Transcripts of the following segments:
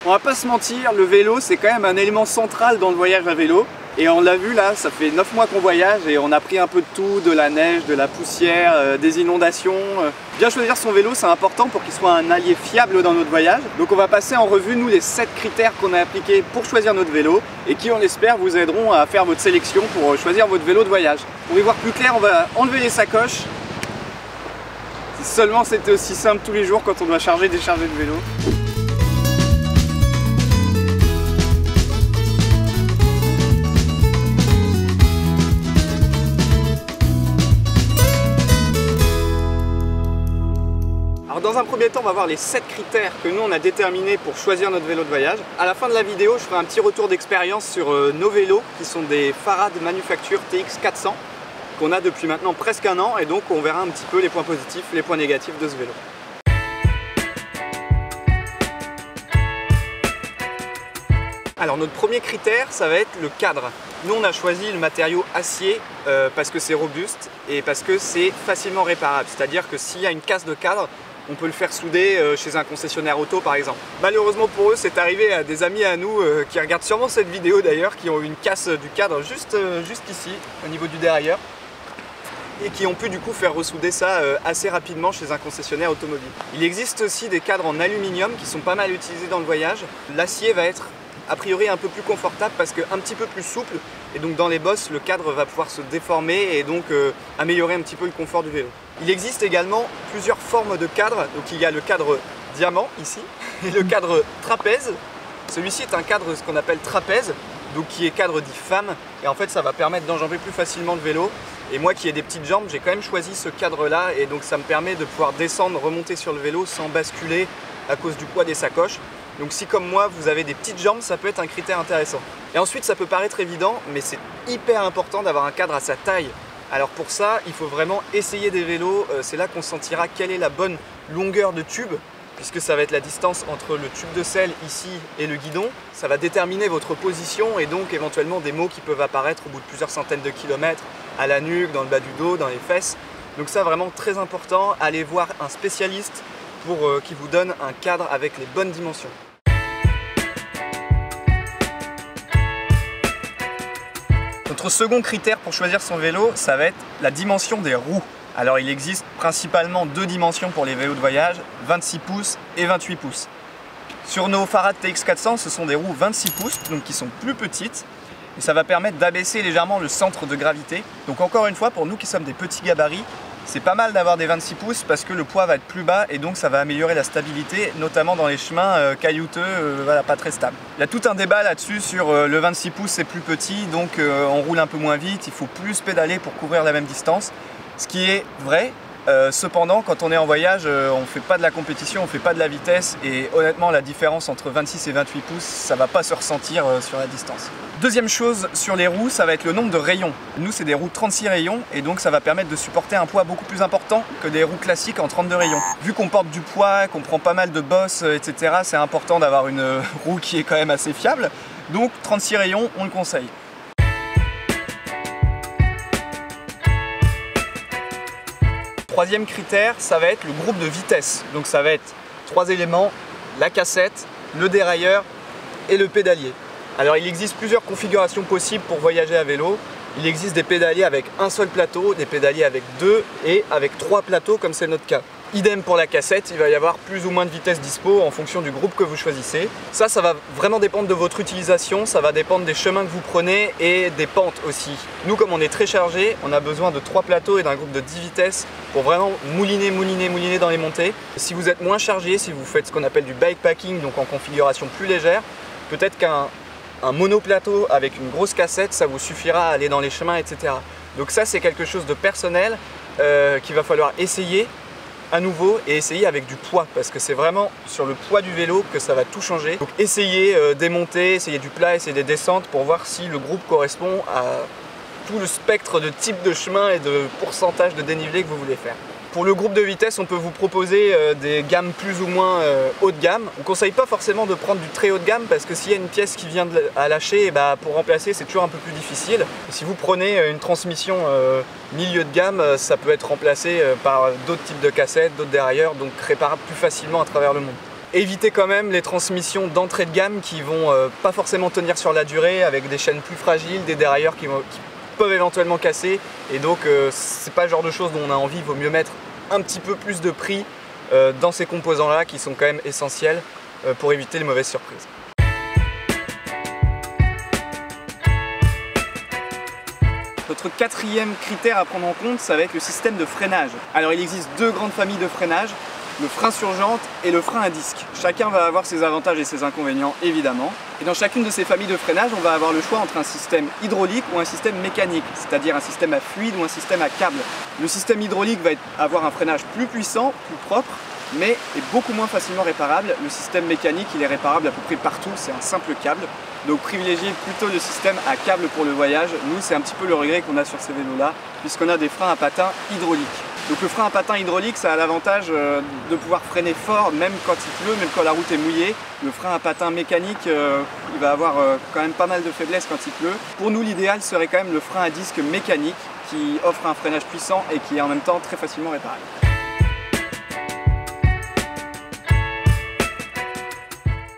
On va pas se mentir, le vélo c'est quand même un élément central dans le voyage à vélo. Et on l'a vu là, ça fait 9 mois qu'on voyage et on a pris un peu de tout, de la neige, de la poussière, des inondations. Bien choisir son vélo, c'est important pour qu'il soit un allié fiable dans notre voyage. Donc on va passer en revue, nous, les 7 critères qu'on a appliqués pour choisir notre vélo et qui, on l'espère, vous aideront à faire votre sélection pour choisir votre vélo de voyage. Pour y voir plus clair, on va enlever les sacoches. Si seulement c'était aussi simple tous les jours quand on doit charger et décharger le vélo. Alors dans un premier temps, on va voir les 7 critères que nous on a déterminés pour choisir notre vélo de voyage. À la fin de la vidéo, je ferai un petit retour d'expérience sur nos vélos qui sont des Farad Manufacture TX 400 qu'on a depuis maintenant presque un an et donc on verra un petit peu les points positifs, les points négatifs de ce vélo. Alors notre premier critère, ça va être le cadre. Nous on a choisi le matériau acier parce que c'est robuste et parce que c'est facilement réparable. C'est-à-dire que s'il y a une casse de cadre, on peut le faire souder chez un concessionnaire auto par exemple. Malheureusement pour eux, c'est arrivé à des amis à nous qui regardent sûrement cette vidéo d'ailleurs, qui ont eu une casse du cadre juste ici, au niveau du dérailleur, et qui ont pu du coup faire ressouder ça assez rapidement chez un concessionnaire automobile. Il existe aussi des cadres en aluminium qui sont pas mal utilisés dans le voyage. L'acier va être a priori un peu plus confortable parce qu'un petit peu plus souple et donc dans les bosses le cadre va pouvoir se déformer et donc améliorer un petit peu le confort du vélo. Il existe également plusieurs formes de cadre, donc il y a le cadre diamant ici et le cadre trapèze. Celui-ci est un cadre ce qu'on appelle trapèze, donc qui est cadre dit femme et en fait ça va permettre d'enjamber plus facilement le vélo. Et moi qui ai des petites jambes, j'ai quand même choisi ce cadre là et donc ça me permet de pouvoir descendre, remonter sur le vélo sans basculer à cause du poids des sacoches. Donc si comme moi vous avez des petites jambes, ça peut être un critère intéressant. Et ensuite ça peut paraître évident, mais c'est hyper important d'avoir un cadre à sa taille. Alors pour ça, il faut vraiment essayer des vélos, c'est là qu'on sentira quelle est la bonne longueur de tube, puisque ça va être la distance entre le tube de selle ici et le guidon. Ça va déterminer votre position et donc éventuellement des maux qui peuvent apparaître au bout de plusieurs centaines de kilomètres, à la nuque, dans le bas du dos, dans les fesses. Donc ça vraiment très important, allez voir un spécialiste pour qu'il vous donne un cadre avec les bonnes dimensions. Notre second critère pour choisir son vélo, ça va être la dimension des roues. Alors il existe principalement 2 dimensions pour les vélos de voyage, 26 pouces et 28 pouces. Sur nos Farad TX 400, ce sont des roues 26 pouces, donc qui sont plus petites. Et ça va permettre d'abaisser légèrement le centre de gravité. Donc encore une fois, pour nous qui sommes des petits gabarits, c'est pas mal d'avoir des 26 pouces parce que le poids va être plus bas et donc ça va améliorer la stabilité, notamment dans les chemins caillouteux, voilà, pas très stables. Il y a tout un débat là-dessus sur le 26 pouces c'est plus petit, donc on roule un peu moins vite, il faut plus pédaler pour couvrir la même distance. Ce qui est vrai, cependant quand on est en voyage, on ne fait pas de la compétition, on ne fait pas de la vitesse et honnêtement la différence entre 26 et 28 pouces, ça ne va pas se ressentir sur la distance. Deuxième chose sur les roues, ça va être le nombre de rayons. Nous c'est des roues 36 rayons et donc ça va permettre de supporter un poids beaucoup plus important que des roues classiques en 32 rayons. Vu qu'on porte du poids, qu'on prend pas mal de bosses, etc., c'est important d'avoir une roue qui est quand même assez fiable. Donc 36 rayons, on le conseille. Troisième critère, ça va être le groupe de vitesse. Donc ça va être 3 éléments, la cassette, le dérailleur et le pédalier. Alors il existe plusieurs configurations possibles pour voyager à vélo. Il existe des pédaliers avec un seul plateau, des pédaliers avec 2 et avec 3 plateaux comme c'est notre cas. Idem pour la cassette, il va y avoir plus ou moins de vitesse dispo en fonction du groupe que vous choisissez. Ça va vraiment dépendre de votre utilisation, ça va dépendre des chemins que vous prenez et des pentes aussi. Nous, comme on est très chargé, on a besoin de 3 plateaux et d'un groupe de 10 vitesses pour vraiment mouliner dans les montées. Si vous êtes moins chargé, si vous faites ce qu'on appelle du bikepacking, donc en configuration plus légère, peut-être qu'un monoplateau avec une grosse cassette, ça vous suffira à aller dans les chemins, etc. Donc ça, c'est quelque chose de personnel qu'il va falloir essayer à nouveau et essayer avec du poids parce que c'est vraiment sur le poids du vélo que ça va tout changer. Donc essayez des montées, essayez du plat, essayez des descentes pour voir si le groupe correspond à tout le spectre de type de chemin et de pourcentage de dénivelé que vous voulez faire. Pour le groupe de vitesse, on peut vous proposer des gammes plus ou moins haut de gamme. On ne conseille pas forcément de prendre du très haut de gamme parce que s'il y a une pièce qui vient à lâcher, pour remplacer c'est toujours un peu plus difficile. Et si vous prenez une transmission milieu de gamme, ça peut être remplacé par d'autres types de cassettes, d'autres dérailleurs, donc réparable plus facilement à travers le monde. Évitez quand même les transmissions d'entrée de gamme qui vont pas forcément tenir sur la durée, avec des chaînes plus fragiles, des dérailleurs qui peuvent éventuellement casser. Et donc c'est pas le genre de choses dont on a envie. Il vaut mieux mettre un petit peu plus de prix dans ces composants-là qui sont quand même essentiels pour éviter les mauvaises surprises. Notre quatrième critère à prendre en compte, ça va être le système de freinage. Alors il existe deux grandes familles de freinage, le frein sur jante et le frein à disque. Chacun va avoir ses avantages et ses inconvénients évidemment. Et dans chacune de ces familles de freinage, on va avoir le choix entre un système hydraulique ou un système mécanique, c'est-à-dire un système à fluide ou un système à câble. Le système hydraulique va avoir un freinage plus puissant, plus propre, mais est beaucoup moins facilement réparable. Le système mécanique, il est réparable à peu près partout, c'est un simple câble. Donc privilégiez plutôt le système à câble pour le voyage. Nous, c'est un petit peu le regret qu'on a sur ces vélos-là, puisqu'on a des freins à patins hydrauliques. Donc le frein à patins hydraulique, ça a l'avantage de pouvoir freiner fort, même quand il pleut, même quand la route est mouillée. Le frein à patins mécanique, il va avoir quand même pas mal de faiblesse quand il pleut. Pour nous, l'idéal serait quand même le frein à disque mécanique, qui offre un freinage puissant et qui est en même temps très facilement réparable.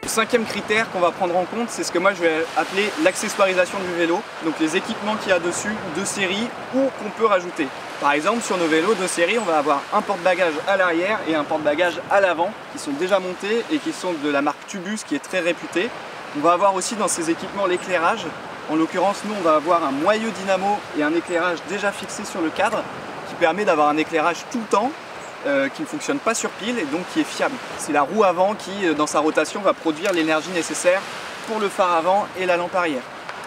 Le cinquième critère qu'on va prendre en compte, c'est ce que moi je vais appeler l'accessoirisation du vélo, donc les équipements qu'il y a dessus, de série ou qu'on peut rajouter. Par exemple, sur nos vélos de série, on va avoir un porte-bagages à l'arrière et un porte-bagages à l'avant qui sont déjà montés et qui sont de la marque Tubus qui est très réputée. On va avoir aussi dans ces équipements l'éclairage. En l'occurrence, nous on va avoir un moyeu dynamo et un éclairage déjà fixé sur le cadre qui permet d'avoir un éclairage tout le temps, qui ne fonctionne pas sur pile et donc qui est fiable. C'est la roue avant qui, dans sa rotation, va produire l'énergie nécessaire pour le phare avant et la lampe arrière.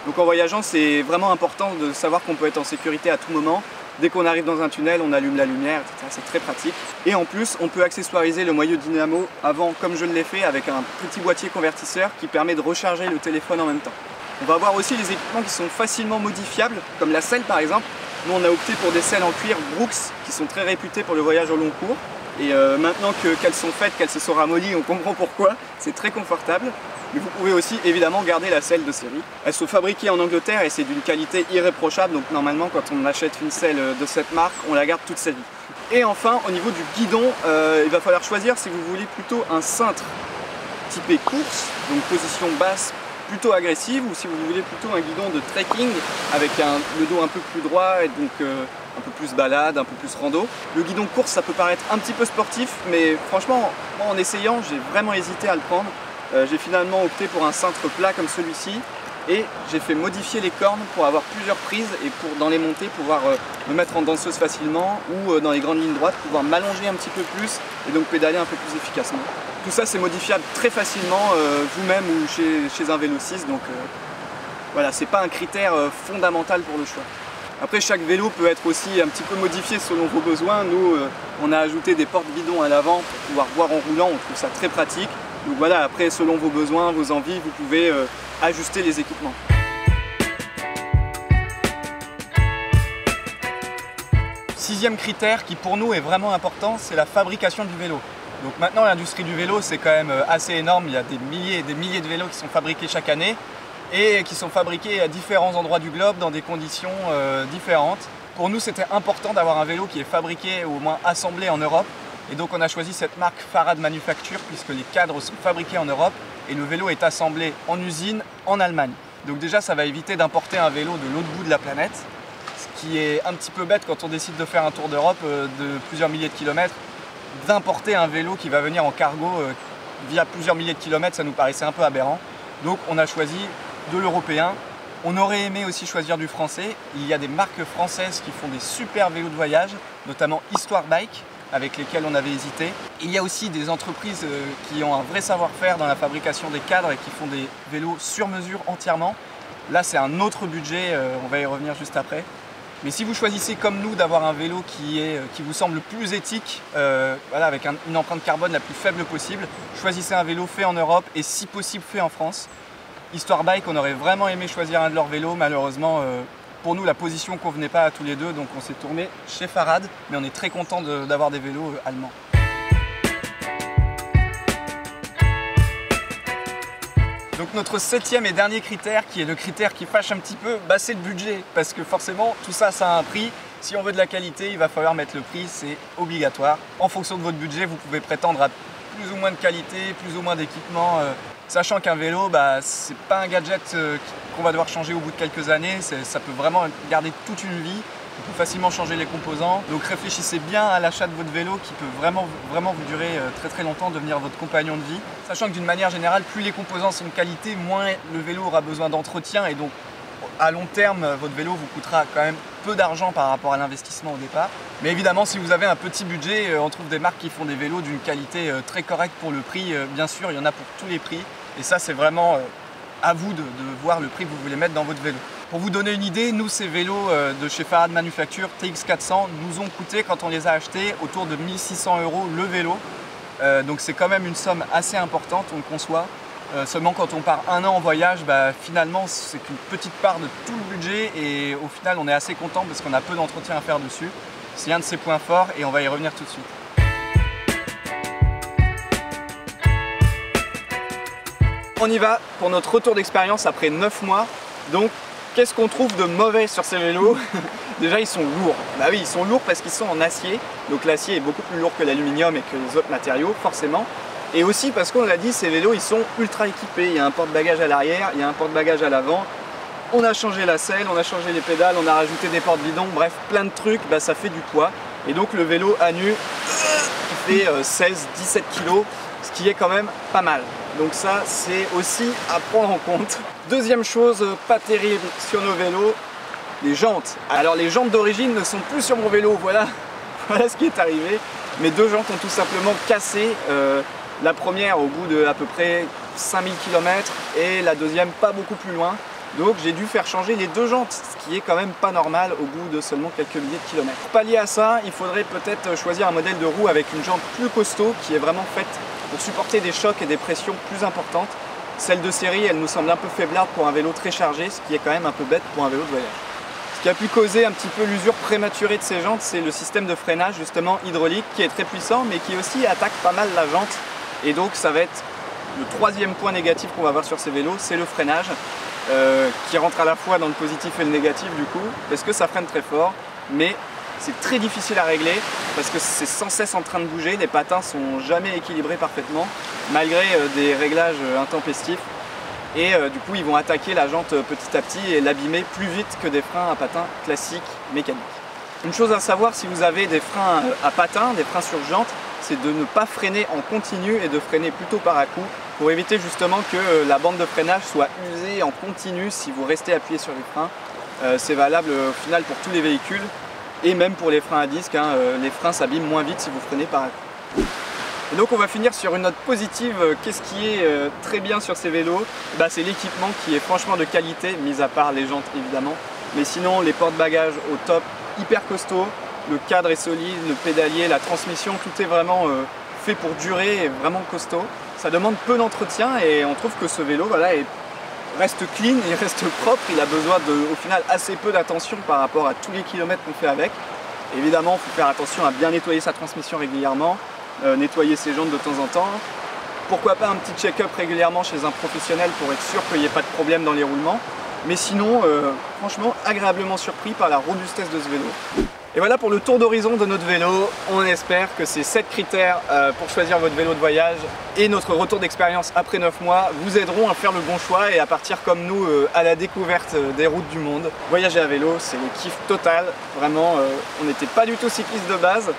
Donc en voyageant, c'est vraiment important de savoir qu'on peut être en sécurité à tout moment. Dès qu'on arrive dans un tunnel, on allume la lumière, etc. C'est très pratique. Et en plus, on peut accessoiriser le moyeu dynamo avant, comme je l'ai fait, avec un petit boîtier convertisseur qui permet de recharger le téléphone en même temps. On va avoir aussi les équipements qui sont facilement modifiables, comme la selle par exemple. Nous on a opté pour des selles en cuir Brooks qui sont très réputées pour le voyage au long cours. Et maintenant qu'elles sont faites, qu'elles se sont ramollies, on comprend pourquoi. C'est très confortable. Mais vous pouvez aussi évidemment garder la selle de série. Elles sont fabriquées en Angleterre et c'est d'une qualité irréprochable. Donc normalement quand on achète une selle de cette marque, on la garde toute sa vie. Et enfin au niveau du guidon, il va falloir choisir si vous voulez plutôt un cintre typé course, donc position basse plutôt agressive, ou si vous voulez plutôt un guidon de trekking avec le dos un peu plus droit et donc un peu plus balade, un peu plus rando. Le guidon course, ça peut paraître un petit peu sportif, mais franchement, moi, en essayant, j'ai vraiment hésité à le prendre. J'ai finalement opté pour un cintre plat comme celui-ci et j'ai fait modifier les cornes pour avoir plusieurs prises et pour dans les montées pouvoir me mettre en danseuse facilement ou dans les grandes lignes droites pouvoir m'allonger un petit peu plus et donc pédaler un peu plus efficacement. Tout ça c'est modifiable très facilement vous-même ou chez un vélociste, donc voilà, c'est pas un critère fondamental pour le choix. Après chaque vélo peut être aussi un petit peu modifié selon vos besoins. Nous on a ajouté des porte-bidons à l'avant pour pouvoir boire en roulant, on trouve ça très pratique. Donc voilà, après selon vos besoins, vos envies, vous pouvez ajuster les équipements. Sixième critère qui pour nous est vraiment important, c'est la fabrication du vélo. Donc maintenant l'industrie du vélo c'est quand même assez énorme, il y a des milliers et des milliers de vélos qui sont fabriqués chaque année et qui sont fabriqués à différents endroits du globe dans des conditions différentes. Pour nous c'était important d'avoir un vélo qui est fabriqué ou au moins assemblé en Europe. Et donc on a choisi cette marque Farad Manufacture puisque les cadres sont fabriqués en Europe et le vélo est assemblé en usine en Allemagne. Donc déjà ça va éviter d'importer un vélo de l'autre bout de la planète, ce qui est un petit peu bête quand on décide de faire un tour d'Europe de plusieurs milliers de kilomètres. D'importer un vélo qui va venir en cargo via plusieurs milliers de kilomètres, ça nous paraissait un peu aberrant. Donc on a choisi de l'européen. On aurait aimé aussi choisir du français. Il y a des marques françaises qui font des super vélos de voyage, notamment Histoire Bike, avec lesquels on avait hésité. Il y a aussi des entreprises qui ont un vrai savoir-faire dans la fabrication des cadres et qui font des vélos sur mesure entièrement. Là c'est un autre budget, on va y revenir juste après. Mais si vous choisissez comme nous d'avoir un vélo qui vous semble le plus éthique, voilà, avec une empreinte carbone la plus faible possible, choisissez un vélo fait en Europe et si possible fait en France. Histoire Bike, on aurait vraiment aimé choisir un de leurs vélos, malheureusement pour nous la position ne convenait pas à tous les deux, donc on s'est tourné chez Farad, mais on est très content d'avoir des vélos allemands. Donc notre septième et dernier critère, qui est le critère qui fâche un petit peu, c'est le budget. Parce que forcément, tout ça, ça a un prix. Si on veut de la qualité, il va falloir mettre le prix, c'est obligatoire. En fonction de votre budget, vous pouvez prétendre à plus ou moins de qualité, plus ou moins d'équipement. Sachant qu'un vélo, bah, c'est pas un gadget qu'on va devoir changer au bout de quelques années, ça peut vraiment garder toute une vie. On peut facilement changer les composants. Donc réfléchissez bien à l'achat de votre vélo qui peut vraiment vous durer très longtemps, devenir votre compagnon de vie. Sachant que d'une manière générale, plus les composants sont de qualité, moins le vélo aura besoin d'entretien et donc à long terme, votre vélo vous coûtera quand même peu d'argent par rapport à l'investissement au départ. Mais évidemment, si vous avez un petit budget, on trouve des marques qui font des vélos d'une qualité très correcte pour le prix. Bien sûr, il y en a pour tous les prix. Et ça, c'est vraiment à vous de voir le prix que vous voulez mettre dans votre vélo. Pour vous donner une idée, nous, ces vélos de chez Farad Manufacture TX400 nous ont coûté, quand on les a achetés, autour de 1 600 € le vélo. Donc c'est quand même une somme assez importante, on le conçoit. Seulement quand on part un an en voyage, bah, finalement c'est qu'une petite part de tout le budget et au final on est assez content parce qu'on a peu d'entretien à faire dessus. C'est un de ses points forts et on va y revenir tout de suite. On y va pour notre retour d'expérience après 9 mois. Donc qu'est-ce qu'on trouve de mauvais sur ces vélos? Déjà ils sont lourds. Bah oui, ils sont lourds parce qu'ils sont en acier. Donc l'acier est beaucoup plus lourd que l'aluminium et que les autres matériaux forcément. Et aussi parce qu'on l'a dit, ces vélos ils sont ultra équipés. Il y a un porte-bagages à l'arrière, il y a un porte-bagages à l'avant. On a changé la selle, on a changé les pédales, on a rajouté des porte-bidons, bref plein de trucs, bah, ça fait du poids. Et donc le vélo à nu fait 16-17 kg, ce qui est quand même pas mal. Donc ça c'est aussi à prendre en compte. Deuxième chose pas terrible sur nos vélos, les jantes. Alors les jantes d'origine ne sont plus sur mon vélo, voilà ce qui est arrivé. Mes deux jantes ont tout simplement cassé. La première au bout de à peu près 5000 km et la deuxième pas beaucoup plus loin. Donc j'ai dû faire changer les deux jantes, ce qui est quand même pas normal au bout de seulement quelques milliers de kilomètres. Pour pallier à ça, il faudrait peut-être choisir un modèle de roue avec une jante plus costaud qui est vraiment faite pour supporter des chocs et des pressions plus importantes. Celle de série, elle nous semble un peu faiblarde pour un vélo très chargé, ce qui est quand même un peu bête pour un vélo de voyage. Ce qui a pu causer un petit peu l'usure prématurée de ces jantes, c'est le système de freinage justement hydraulique qui est très puissant mais qui aussi attaque pas mal la jante. Et donc ça va être le troisième point négatif qu'on va voir sur ces vélos, c'est le freinage qui rentre à la fois dans le positif et le négatif du coup, parce que ça freine très fort, mais c'est très difficile à régler parce que c'est sans cesse en train de bouger, les patins sont jamais équilibrés parfaitement, malgré des réglages intempestifs. Et du coup ils vont attaquer la jante petit à petit et l'abîmer plus vite que des freins à patins classiques mécaniques. Une chose à savoir, si vous avez des freins à patins, des freins sur jante, c'est de ne pas freiner en continu et de freiner plutôt par à-coups pour éviter justement que la bande de freinage soit usée en continu si vous restez appuyé sur les freins. C'est valable au final pour tous les véhicules et même pour les freins à disque, hein, les freins s'abîment moins vite si vous freinez par à-coups. Et donc on va finir sur une note positive. Qu'est-ce qui est très bien sur ces vélos? Bah, c'est l'équipement qui est franchement de qualité, mis à part les jantes évidemment. Mais sinon les porte-bagages au top, hyper costaud. Le cadre est solide, le pédalier, la transmission, tout est vraiment fait pour durer et vraiment costaud. Ça demande peu d'entretien et on trouve que ce vélo voilà, reste clean, il reste propre, il a besoin au final assez peu d'attention par rapport à tous les kilomètres qu'on fait avec. Évidemment, il faut faire attention à bien nettoyer sa transmission régulièrement, nettoyer ses jantes de temps en temps. Pourquoi pas un petit check-up régulièrement chez un professionnel pour être sûr qu'il n'y ait pas de problème dans les roulements. Mais sinon, franchement, agréablement surpris par la robustesse de ce vélo. Et voilà pour le tour d'horizon de notre vélo. On espère que ces 7 critères pour choisir votre vélo de voyage et notre retour d'expérience après 9 mois vous aideront à faire le bon choix et à partir comme nous à la découverte des routes du monde. Voyager à vélo, c'est le kiff total. Vraiment, on n'était pas du tout cycliste de base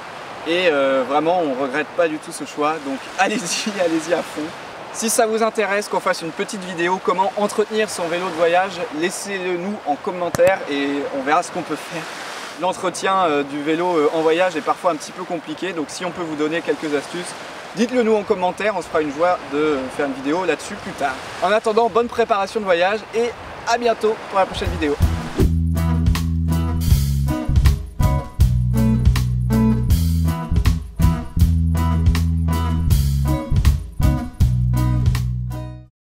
et vraiment on regrette pas du tout ce choix. Donc allez-y, allez-y à fond. Si ça vous intéresse qu'on fasse une petite vidéo comment entretenir son vélo de voyage, laissez-le nous en commentaire et on verra ce qu'on peut faire. L'entretien du vélo en voyage est parfois un petit peu compliqué, donc si on peut vous donner quelques astuces, dites-le nous en commentaire, on se fera une joie de faire une vidéo là-dessus plus tard. En attendant, bonne préparation de voyage et à bientôt pour la prochaine vidéo.